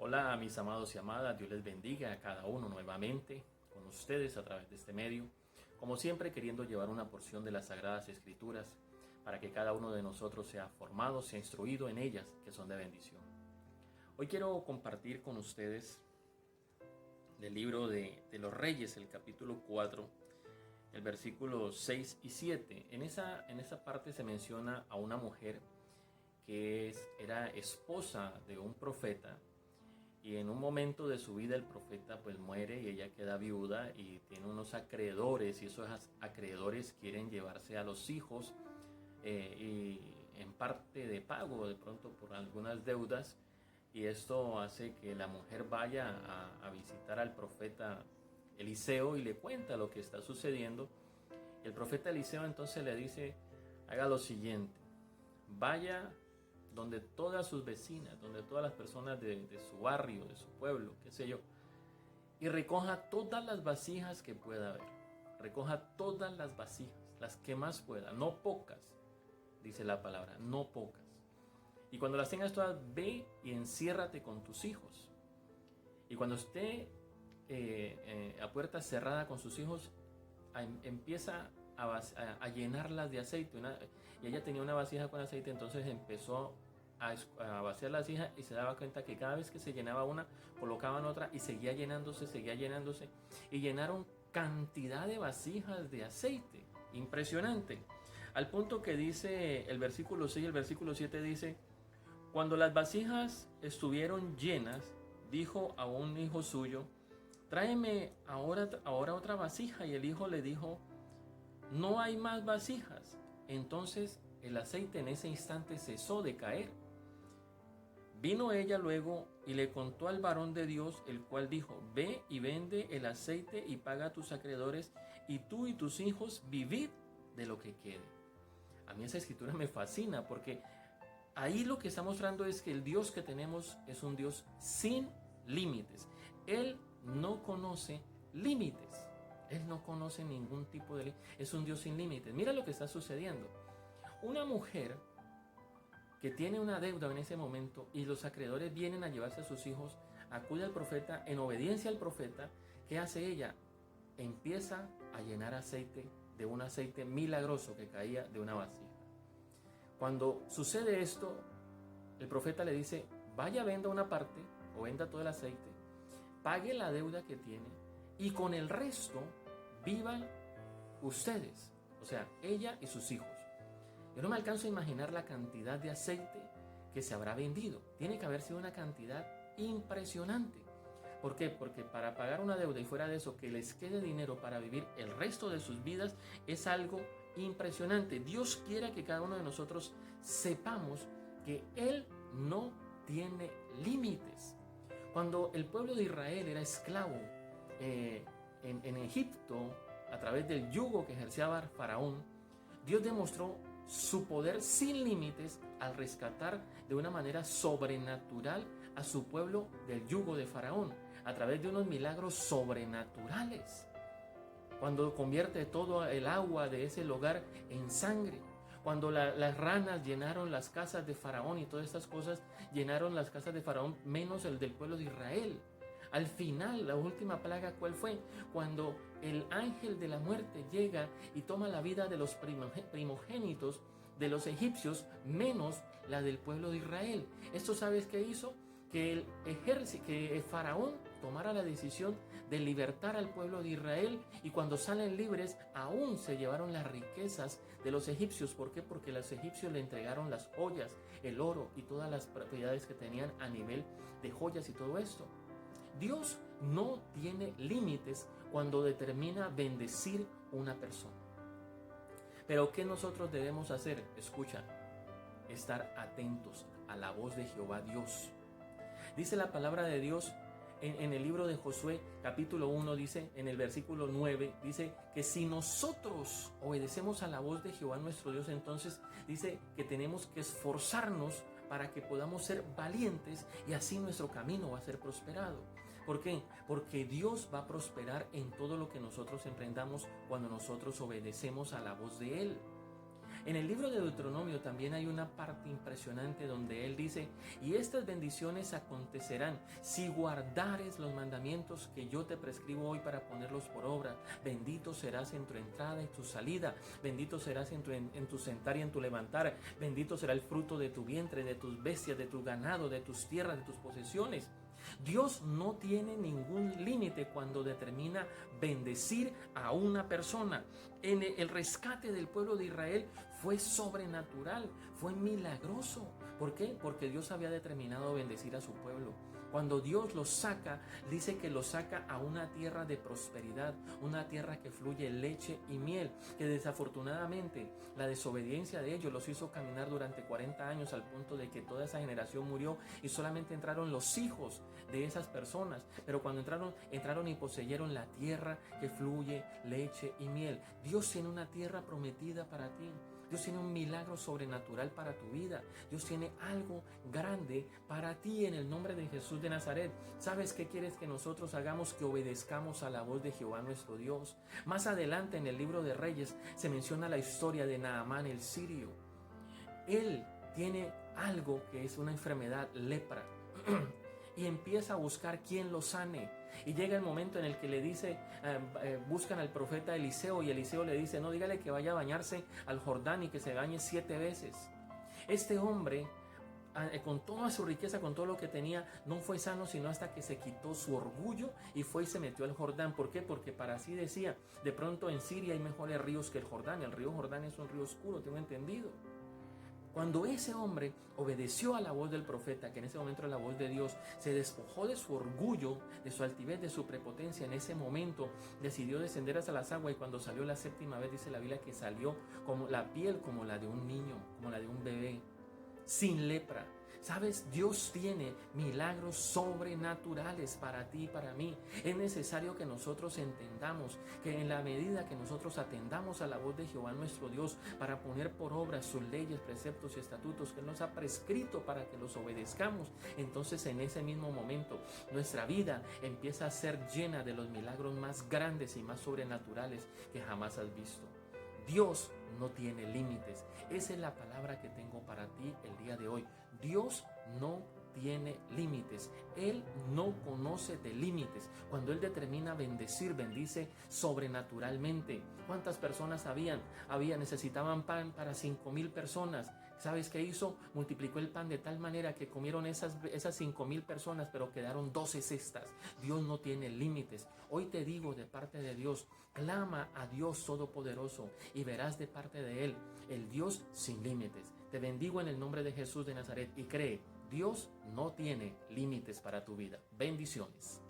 Hola mis amados y amadas, Dios les bendiga a cada uno nuevamente con ustedes a través de este medio, como siempre queriendo llevar una porción de las Sagradas Escrituras para que cada uno de nosotros sea formado, sea instruido en ellas que son de bendición. Hoy quiero compartir con ustedes del libro de los Reyes, el capítulo 4, el versículo 6 y 7. En esa parte se menciona a una mujer que era esposa de un profeta. Y en un momento de su vida el profeta pues muere y ella queda viuda y tiene unos acreedores y esos acreedores quieren llevarse a los hijos y en parte de pago de pronto por algunas deudas, y esto hace que la mujer vaya a visitar al profeta Eliseo y le cuenta lo que está sucediendo. El profeta Eliseo entonces le dice: haga lo siguiente, vaya donde todas sus vecinas, donde todas las personas de su barrio, de su pueblo, qué sé yo, y recoja todas las vasijas que pueda haber. Recoja todas las vasijas, las que más pueda, no pocas, dice la palabra, no pocas. Y cuando las tengas todas, ve y enciérrate con tus hijos. Y cuando esté a puerta cerrada con sus hijos, empieza a llenarlas de aceite. Y ella tenía una vasija con aceite, entonces empezó a vaciar la vasija y se daba cuenta que cada vez que se llenaba una, colocaban otra y seguía llenándose, y llenaron cantidad de vasijas de aceite, impresionante, al punto que dice el versículo 6 y el versículo 7 dice: cuando las vasijas estuvieron llenas, dijo a un hijo suyo: tráeme ahora otra vasija. Y el hijo le dijo: no hay más vasijas. Entonces el aceite en ese instante cesó de caer. Vino ella luego y le contó al varón de Dios, el cual dijo: ve y vende el aceite y paga a tus acreedores, y tú y tus hijos vivid de lo que quede. A mí esa escritura me fascina, porque ahí lo que está mostrando es que el Dios que tenemos es un Dios sin límites. Él no conoce límites. Él no conoce ningún tipo de... Es un Dios sin límites. Mira lo que está sucediendo. Una mujer que tiene una deuda en ese momento y los acreedores vienen a llevarse a sus hijos, acude al profeta, en obediencia al profeta. ¿Qué hace ella? Empieza a llenar aceite, de un aceite milagroso que caía de una vasija. Cuando sucede esto, el profeta le dice: vaya, venda una parte o venda todo el aceite, pague la deuda que tiene y con el resto vivan ustedes, o sea, ella y sus hijos. Yo no me alcanzo a imaginar la cantidad de aceite que se habrá vendido. Tiene que haber sido una cantidad impresionante. ¿Por qué? Porque para pagar una deuda y fuera de eso que les quede dinero para vivir el resto de sus vidas es algo impresionante. Dios quiere que cada uno de nosotros sepamos que Él no tiene límites. Cuando el pueblo de Israel era esclavo en Egipto, a través del yugo que ejercía Faraón, Dios demostró su poder sin límites al rescatar de una manera sobrenatural a su pueblo del yugo de Faraón, a través de unos milagros sobrenaturales. Cuando convierte todo el agua de ese lugar en sangre, cuando las ranas llenaron las casas de Faraón y todas estas cosas llenaron las casas de Faraón, menos el del pueblo de Israel. Al final, la última plaga, ¿cuál fue? Cuando el ángel de la muerte llega y toma la vida de los primogénitos de los egipcios, menos la del pueblo de Israel. ¿Esto sabes qué hizo? Que que Faraón tomara la decisión de libertar al pueblo de Israel, y cuando salen libres aún se llevaron las riquezas de los egipcios. ¿Por qué? Porque los egipcios le entregaron las joyas, el oro y todas las propiedades que tenían a nivel de joyas y todo esto. Dios no tiene límites cuando determina bendecir una persona. Pero ¿qué nosotros debemos hacer? Escucha, estar atentos a la voz de Jehová Dios. Dice la palabra de Dios en el libro de Josué, capítulo 1, dice en el versículo 9, dice que si nosotros obedecemos a la voz de Jehová nuestro Dios, entonces dice que tenemos que esforzarnos para que podamos ser valientes, y así nuestro camino va a ser prosperado. ¿Por qué? Porque Dios va a prosperar en todo lo que nosotros emprendamos cuando nosotros obedecemos a la voz de Él. En el libro de Deuteronomio también hay una parte impresionante donde él dice: y estas bendiciones acontecerán si guardares los mandamientos que yo te prescribo hoy para ponerlos por obra. Bendito serás en tu entrada y tu salida, bendito serás en tu sentar y en tu levantar, bendito será el fruto de tu vientre, de tus bestias, de tu ganado, de tus tierras, de tus posesiones. Dios no tiene ningún límite cuando determina bendecir a una persona. En el rescate del pueblo de Israel fue sobrenatural, fue milagroso. ¿Por qué? Porque Dios había determinado bendecir a su pueblo. Cuando Dios los saca, dice que los saca a una tierra de prosperidad, una tierra que fluye leche y miel, que desafortunadamente la desobediencia de ellos los hizo caminar durante 40 años al punto de que toda esa generación murió y solamente entraron los hijos de esas personas. Pero cuando entraron y poseyeron la tierra que fluye leche y miel. Dios tiene una tierra prometida para ti. Dios tiene un milagro sobrenatural para tu vida. Dios tiene algo grande para ti en el nombre de Jesús de Nazaret. ¿Sabes qué quieres que nosotros hagamos? Que obedezcamos a la voz de Jehová nuestro Dios. Más adelante en el libro de Reyes se menciona la historia de Naamán el sirio. Él tiene algo que es una enfermedad, lepra. Y empieza a buscar quién lo sane. Y llega el momento en el que le dice, buscan al profeta Eliseo, y Eliseo le dice: no, dígale que vaya a bañarse al Jordán y que se bañe 7 veces. Este hombre, con toda su riqueza, con todo lo que tenía, no fue sano sino hasta que se quitó su orgullo y fue y se metió al Jordán. ¿Por qué? Porque para así decía, de pronto en Siria hay mejores ríos que el Jordán. El río Jordán es un río oscuro, tengo entendido. Cuando ese hombre obedeció a la voz del profeta, que en ese momento era la voz de Dios, se despojó de su orgullo, de su altivez, de su prepotencia, en ese momento decidió descender hasta las aguas, y cuando salió la 7ª vez, dice la Biblia que salió como la piel como la de un niño, como la de un bebé, sin lepra. ¿Sabes? Dios tiene milagros sobrenaturales para ti y para mí. Es necesario que nosotros entendamos que en la medida que nosotros atendamos a la voz de Jehová nuestro Dios para poner por obra sus leyes, preceptos y estatutos que Él nos ha prescrito para que los obedezcamos, entonces en ese mismo momento nuestra vida empieza a ser llena de los milagros más grandes y más sobrenaturales que jamás has visto. Dios no tiene límites. Esa es la palabra que tengo para ti el día de hoy. Dios no tiene límites. Él no conoce de límites. Cuando Él determina bendecir, bendice sobrenaturalmente. ¿Cuántas personas necesitaban pan para 5,000 personas? ¿Sabes qué hizo? Multiplicó el pan de tal manera que comieron esas 5,000 personas, pero quedaron 12 cestas. Dios no tiene límites. Hoy te digo de parte de Dios, clama a Dios Todopoderoso y verás de parte de Él el Dios sin límites. Te bendigo en el nombre de Jesús de Nazaret y cree, Dios no tiene límites para tu vida. Bendiciones.